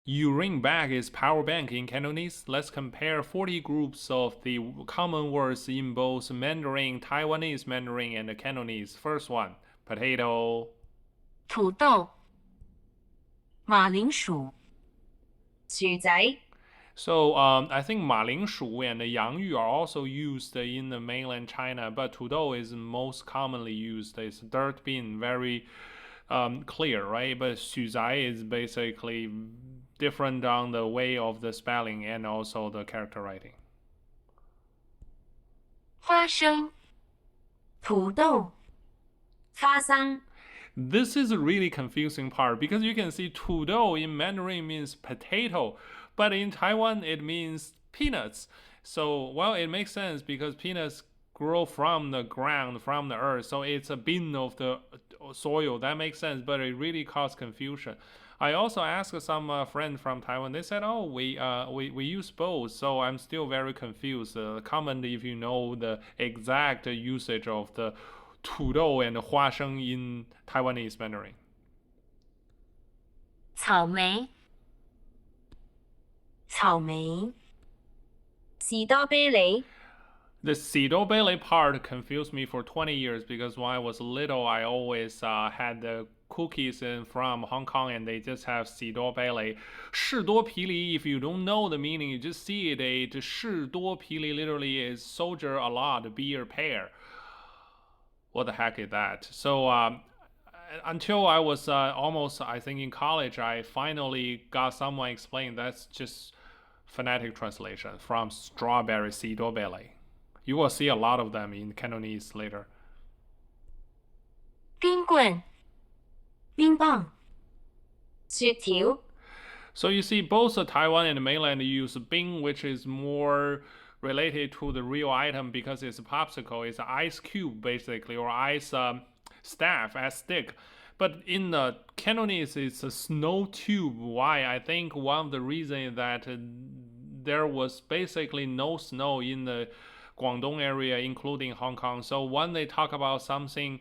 Urine bag is power bank in Cantonese. Let's compare 40 groups of the common words in both Mandarin, Taiwanese Mandarin, and Cantonese. First one, potato. 土豆、马铃薯、薯仔、So I think 马铃薯 and Yangyu are also used in the mainland China, but 土豆 is most commonly used. It's dirt bean, very clear, right? But 薯仔 is basically different on the way of the spelling and also the character writing. 花生、土豆、花生。This is a really confusing part because you can see 土豆 in Mandarin means potato, but in Taiwan it means peanuts. So, well, it makes sense because peanuts grow from the ground, from the earth. So it's a bin of the soil. That makes sense, but it really caused confusion. I also asked some friend from Taiwan. They said, "Oh, we use both." So I'm still very confused. Comment if you know the exact usage of the 土豆 and 花生 in Taiwanese Mandarin. 草莓、草莓、士多啤梨、The sidobele part confused me for 20 years because when I was little, I always had the cookies from Hong Kong and they just have sidobele. 士多啤梨, if you don't know the meaning, you just see it. 士多啤梨 literally is soldier a lot, beer pair. What the heck is that? So until I was almost, I think, in college, I finally got someone explain that's just phonetic translation from strawberry sidobele. You will see a lot of them in Cantonese later. 冰棍、冰棒、雪條、So you see, both Taiwan and mainland use Bing, which is more related to the real item because it's a popsicle. It's an ice cube, basically, or ice staff, as stick. But in the Cantonese, it's a snow tube. Why? I think one of the reasons is that there was basically no snow in the Guangdong area, including Hong Kong. So when they talk about something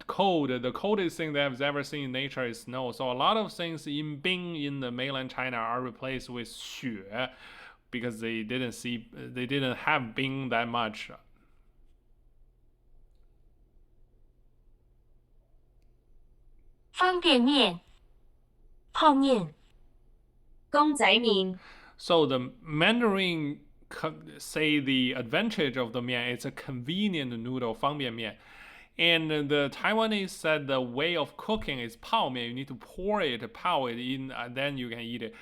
cold, the coldest thing they've ever seen in nature is snow. So a lot of things in Bing in the mainland China are replaced with 雪 because they didn't have Bing that much. 方便面、泡面、公仔麵、So the Mandarin say the advantage of the mian is a convenient noodle, 方便面. And the Taiwanese said the way of cooking is 泡面. You need to pour it in, and then you can eat it.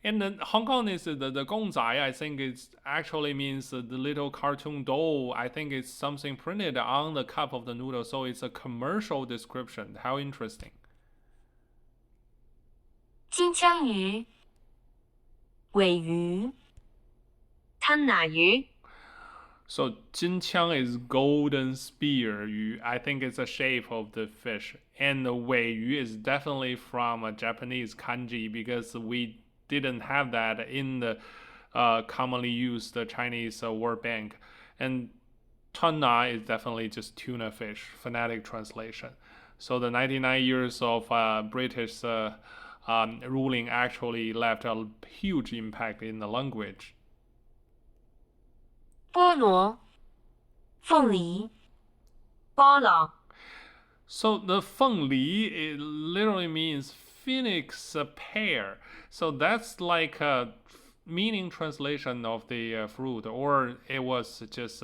And then Hong Kong is the gongzai, I think it actually means the little cartoon doll. I think it's something printed on the cup of the noodle. So it's a commercial description. How interesting. 金槍魚、鮪魚、吞拿魚。So 金槍 is golden spear. I think it's a shape of the fish. And the 鮪魚 is definitely from a Japanese kanji because we didn't have that in the commonly used Chinese word bank. And tuna is definitely just tuna fish, phonetic translation. So the 99 years of British ruling actually left a huge impact in the language. 菠蘿、鳳梨、菠蘿。So the 凤梨 it literally means phoenix pear. So that's like a meaning translation of the fruit, or it was just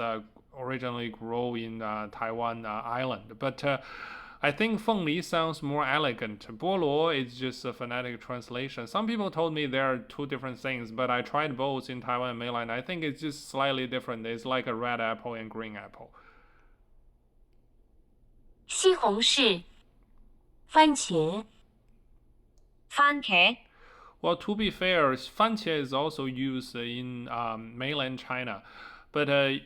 originally grow in Taiwan island. But I think 凤梨 sounds more elegant. 菠萝 is just a phonetic translation. Some people told me there are two different things, but I tried both in Taiwan and mainland. I think it's just slightly different. It's like a red apple and green apple. 西紅柿、番茄、番茄。Well, to be fair, 番茄 is also used in mainland China. But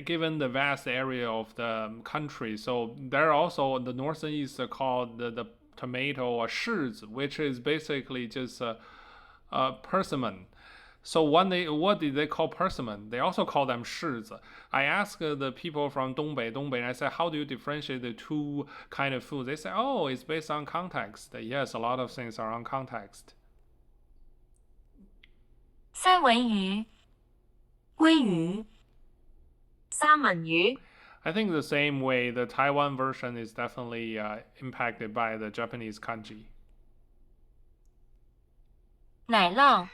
given the vast area of the country, so there are also the north and east are called the tomato or 柿子, which is basically just persimmon. So what did they call persimmon? They also call them 柿子. I asked the people from Dongbei, and I said, how do you differentiate the two kind of foods? They said, oh, it's based on context. Yes, a lot of things are on context. 三文鱼、鲑鱼、三文魚、I think the same way the Taiwan version is definitely impacted by the Japanese kanji. 奶酪、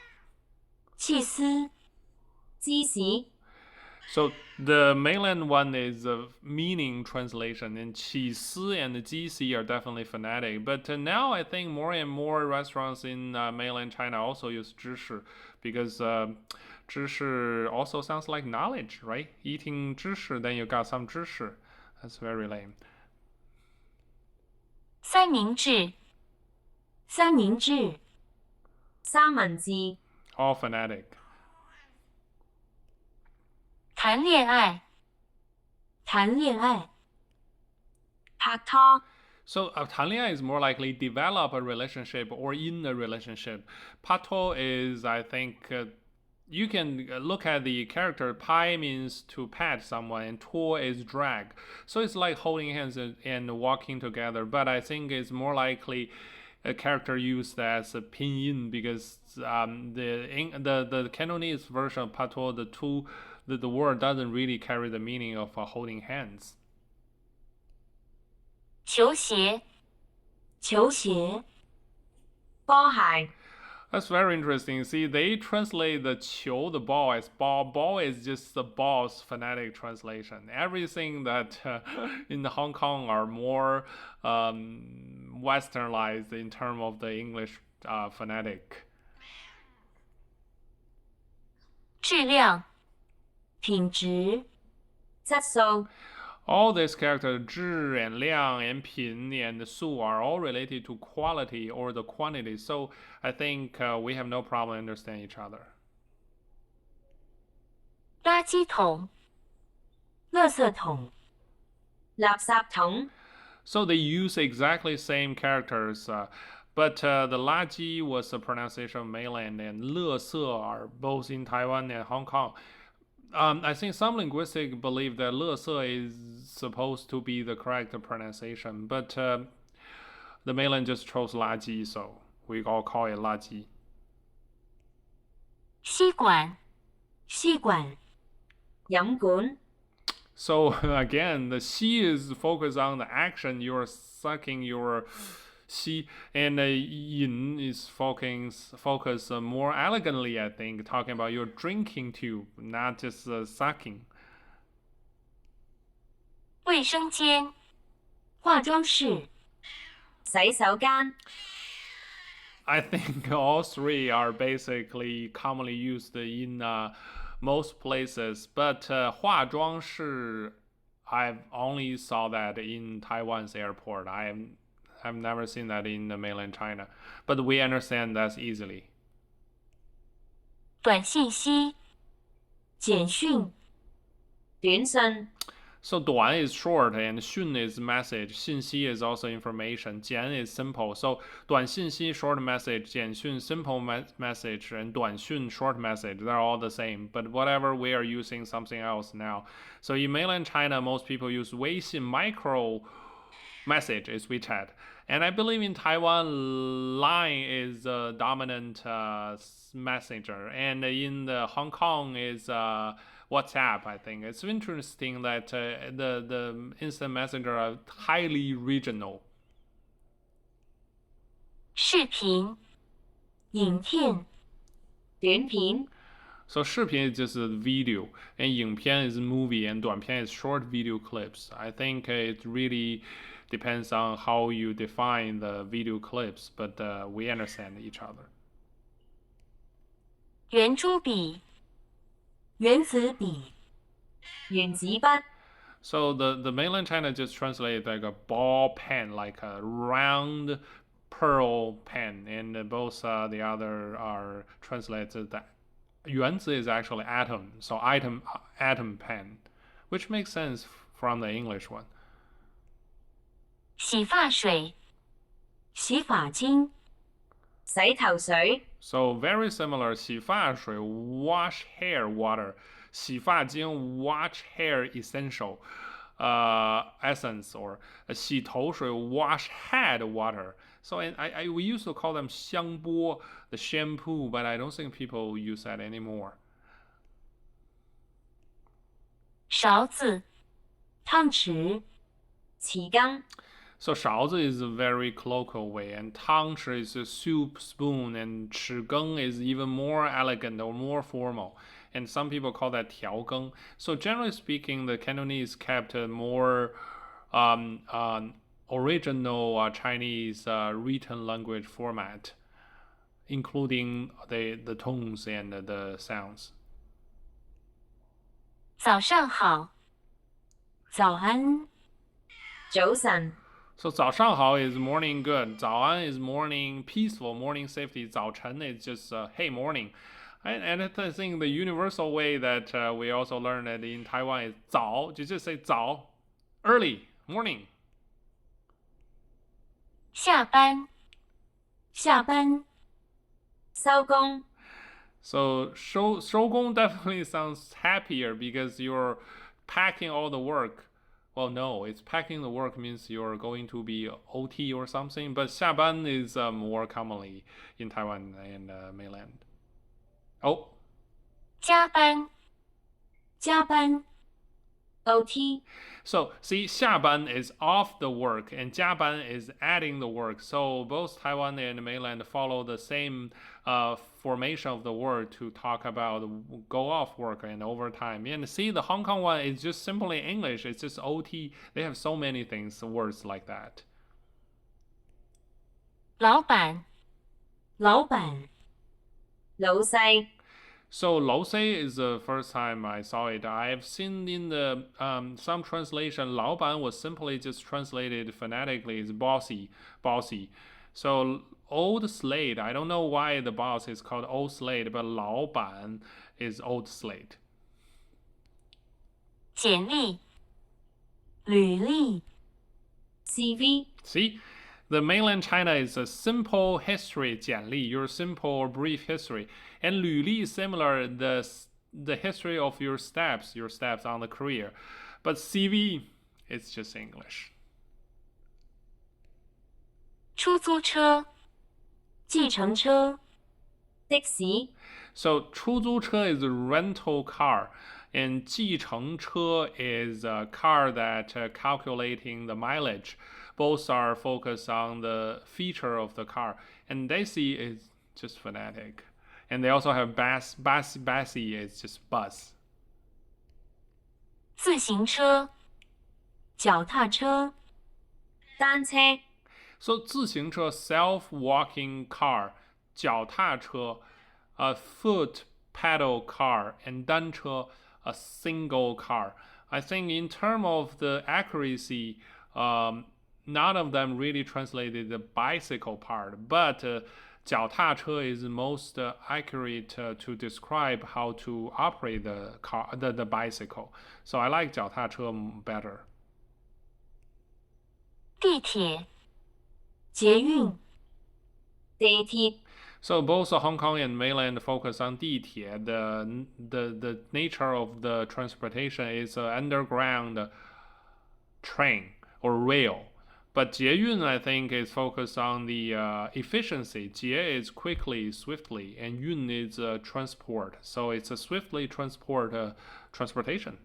起司、芝士、So the mainland one is a meaning translation, and 起司 and GC are definitely phonetic. But now I think more and more restaurants in mainland China also use 知识 because 知识 also sounds like knowledge, right? Eating 知识, then you got some 知识. That's very lame. 三明治、三明治、三文治、 All phonetic. 談戀愛、談戀愛、拍拖、 So 談戀愛 is more likely develop a relationship or in a relationship. Pato is, I think, you can look at the character. Pai means to pat someone, and to is drag. So it's like holding hands and walking together. But I think it's more likely a character used as a pinyin because the Cantonese version of pato, the word doesn't really carry the meaning of holding hands. 球鞋、球鞋、波鞋、 That's very interesting. See, they translate the 球, the ball, as ball. Ball is just the ball's phonetic translation. Everything that in Hong Kong are more westernized in terms of the English phonetic. 質量、品質、質素、 All these characters, 质 and 量 and 品 and 素 are all related to quality or the quantity. So I think we have no problem understanding each other. 垃圾桶、垃圾桶、垃圾桶、 So they use exactly same characters, but the 垃圾was a pronunciation of mainland, and 垃圾 are both in Taiwan and Hong Kong. I think some linguists believe that 垃圾 is supposed to be the correct pronunciation, but the mainland just chose 垃圾, so we all call it 垃圾. 吸管、吸管、飲管、 So again, the 吸 is focused on the action. You're sucking your 吸, and 饮 is focus more elegantly, I think, talking about your drinking tube, not just sucking. 衛生間、化妝室、洗手間、 I think all three are basically commonly used in most places, but 化妆室, I've only saw that in Taiwan's airport. I've never seen that in the mainland China, but we understand that easily. 短信息、簡訊、短信、 So 短 is short and 讯 is message. 信息 is also information. 简 is simple. So 短信息 short message, 简讯 simple message, and 短讯 short message. They're all the same. But whatever, we are using something else now. So in mainland China, most people use 微信 micro message is WeChat. And I believe in Taiwan, Line is the dominant messenger. And in the Hong Kong is WhatsApp, I think. It's interesting that the instant messenger are highly regional. 視頻、影片、短片、 So 視頻 is just a video, and 影片 is movie, and 短片 is short video clips. I think it really depends on how you define the video clips, but we understand each other. 圓珠筆、原子筆、原子筆、 So the mainland China just translated like a ball pen, like a round pearl pen, and both the other are translated that 原子 is actually atom, so atom pen, which makes sense from the English one. 洗髮水、洗髮精、洗頭水、 So very similar. 洗髮水 wash hair water. 洗髮精 wash hair essential essence, or 洗頭水 wash head water. So and we used to call them 香波, the shampoo, but I don't think people use that anymore. 勺子、汤匙、匙羹。So 勺子 is a very colloquial way, and 汤匙 is a soup spoon, and 匙羹 is even more elegant or more formal. And some people call that 调羹. So generally speaking, the Cantonese kept a more original Chinese written language format, including the tones and the sounds. 早上好，早安，早晨。So 早上好 is morning good. 早安 is morning peaceful, morning safety. 早晨 is just hey morning. And I think the universal way that we also learned that in Taiwan is 早, you just say 早, early, morning. 下班，下班，收工。So 收工 definitely sounds happier because you're packing all the work. Well, no, it's packing the work means you're going to be OT or something. But 下班 is more commonly in Taiwan and mainland. Oh, 加班，加班，OT。so see, 下班 is off the work and 加班 is adding the work. So both Taiwan and mainland follow the same formation of the word to talk about go off work and overtime. And see, the Hong Kong one is just simply English. It's just OT. They have so many things, words like that. 老板，老板，老細。So 老細 is the first time I saw it. I've seen in the some translation, 老板 was simply just translated phonetically as bossy, bossy. So old slate, I don't know why the boss is called old slate, but 老板 is old slate. 简历、履历、CV。See, the mainland China is a simple history, 简历, your simple or brief history. And 履历 is similar, the history of your steps on the career. But CV, it's just English. 出租車、計程車、的士。So 出租車 is a rental car, and 計程車 is a car that calculating the mileage. Both are focused on the feature of the car, and Daisy is just phonetic. And they also have Bassy is just bus. 自行車、腳踏車、單車。So 自行車 self-walking car, 腳踏車 a foot pedal car, and 單車 a single car. I think in terms of the accuracy, none of them really translated the bicycle part, but 脚踏車 is most accurate to describe how to operate the car, the bicycle. So I like 腳踏車 better. 地鐵、捷運、地鐵。So both Hong Kong and mainland focus on 地鐵. The nature of the transportation is underground train or rail. But 捷运, I think, is focused on the efficiency. 捷 is quickly, swiftly, and 运 is transport. So it's a swiftly transportation.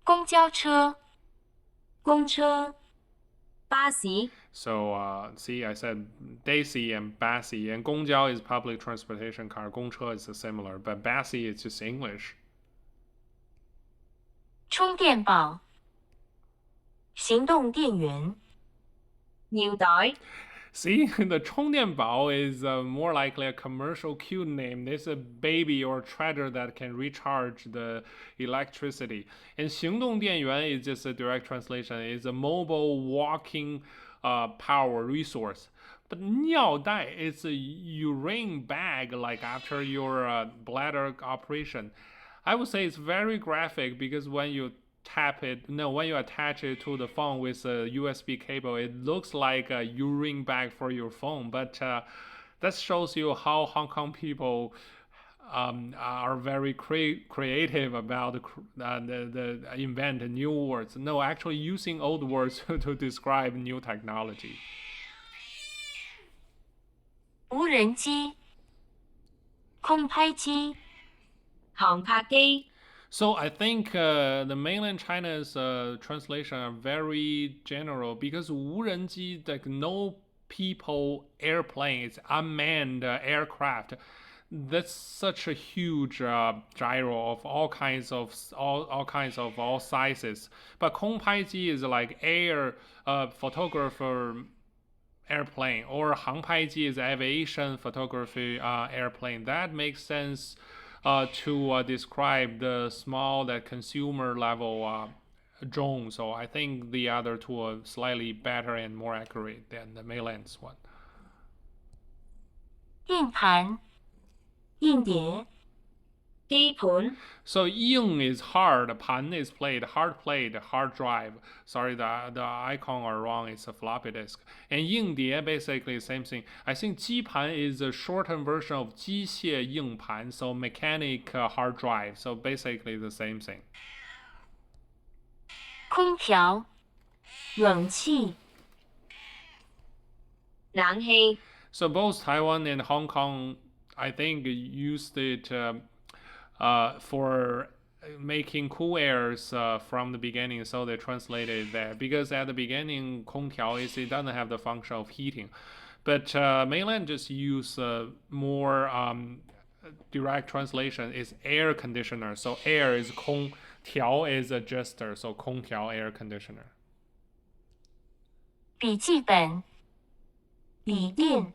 公交車、公車、巴士。So see, I said Daisy and Bassy, and 公交 is public transportation car. 公车 is similar, but Bassy is just English. 充電寶、行動電源、尿袋。See, the 充電寶 is more likely a commercial cute name. It's a baby or treasure that can recharge the electricity. And 行動電源 is just a direct translation. It's a mobile walking power resource. But 尿袋 is a urine bag, like after your bladder operation. I would say it's very graphic because when you when you attach it to the phone with a USB cable, it looks like a urine bag for your phone. But that shows you how Hong Kong people are very creative about the invent new words. No, actually using old words to describe new technology. 无人机、空拍机、航拍機、So I think the mainland China's translation are very general because 无人机 like no people airplane, it's unmanned aircraft. That's such a huge gyro of all kinds of all sizes. But 空拍机 is like air photographer airplane, or 航拍机 is aviation photography airplane. That makes sense to describe the small, that consumer level drone. So I think the other two are slightly better and more accurate than the mainland's one. 硬盤、硬碟、基盤、 So 硬 is hard, pan is plate, hard plate, hard drive. Sorry, the icon are wrong. It's a floppy disk. And 硬碟 basically same thing. I think 基盘 is a shortened version of 机械硬盘, so mechanic hard drive. So basically the same thing. 空調、冷氣、冷氣、 So both Taiwan and Hong Kong, I think, used it for making cool airs from the beginning, so they translated that. Because at the beginning, 空调 is it doesn't have the function of heating, but mainland just use more direct translation is air conditioner. So air is 空调 is adjuster, so 空调 air conditioner. 筆記本、筆電、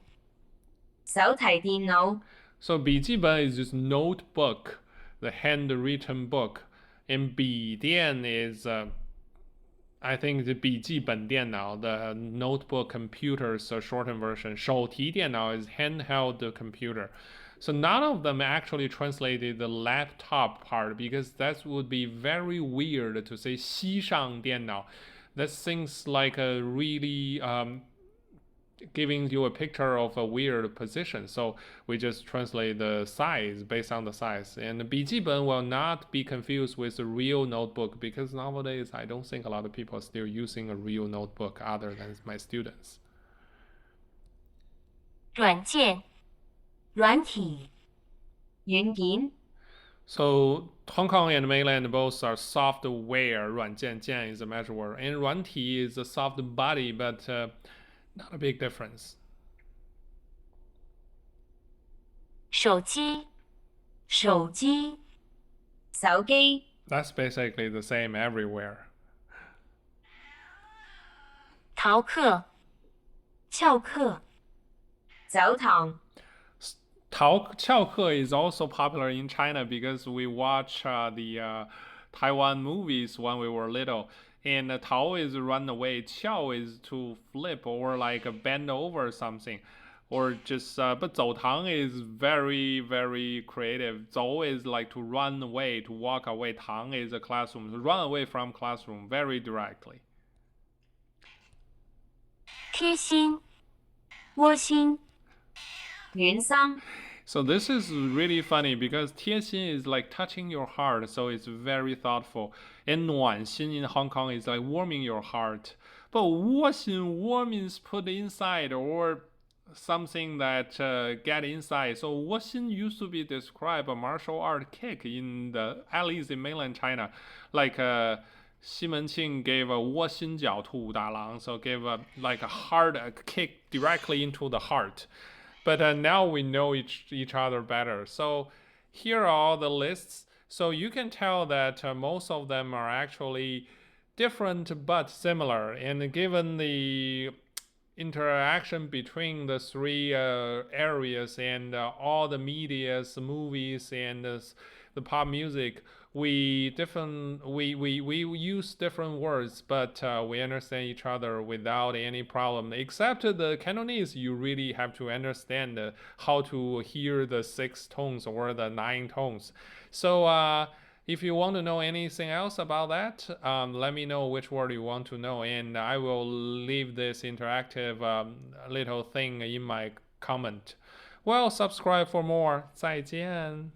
手提電腦、 So 筆記本 is just notebook, the handwritten book, and 筆電 is I think the 筆記本電腦, the notebook computer's shortened version. 手提電腦 is handheld computer. So none of them actually translated the laptop part because that would be very weird to say 西上電腦. That seems like a really giving you a picture of a weird position. So we just translate the size based on the size. And 笔記本 will not be confused with a real notebook because nowadays I don't think a lot of people are still using a real notebook other than my students. 軟件、軟體、軟件、 So Hong Kong and mainland both are software. 軟件, 件 is a measure word. And 軟體 is a soft body, but not a big difference. 手機、手機、手機、 That's basically the same everywhere. 逃課、翹課、走堂、 翹課 is also popular in China because we watch the Taiwan movies when we were little. And 逃 is run away, 翹 is to flip or like bend over something. Or just, but 走堂 is very, very creative. 走 is like to run away, to walk away. 堂 is a classroom, to run away from classroom very directly. 貼心、窩心、暖心。 So this is really funny because 貼心 is like touching your heart, so it's very thoughtful. And 暖心 in Hong Kong is like warming your heart. But 窝心, warm means put inside or something that get inside. So 窝心 used to be described a martial art kick in at least in mainland China. Like Xi Menqing gave a 窝心脚 to 武大郎, so gave like a hard kick directly into the heart. But now we know each other better. So here are all the lists. So you can tell that most of them are actually different but similar. And given the interaction between the three areas and all the medias, movies, and the pop music, we use different words, but we understand each other without any problem. Except the Cantonese, you really have to understand how to hear the 6 tones or the 9 tones. So if you want to know anything else about that, let me know which word you want to know, and I will leave this interactive little thing in my comment. Well, subscribe for more. 再见。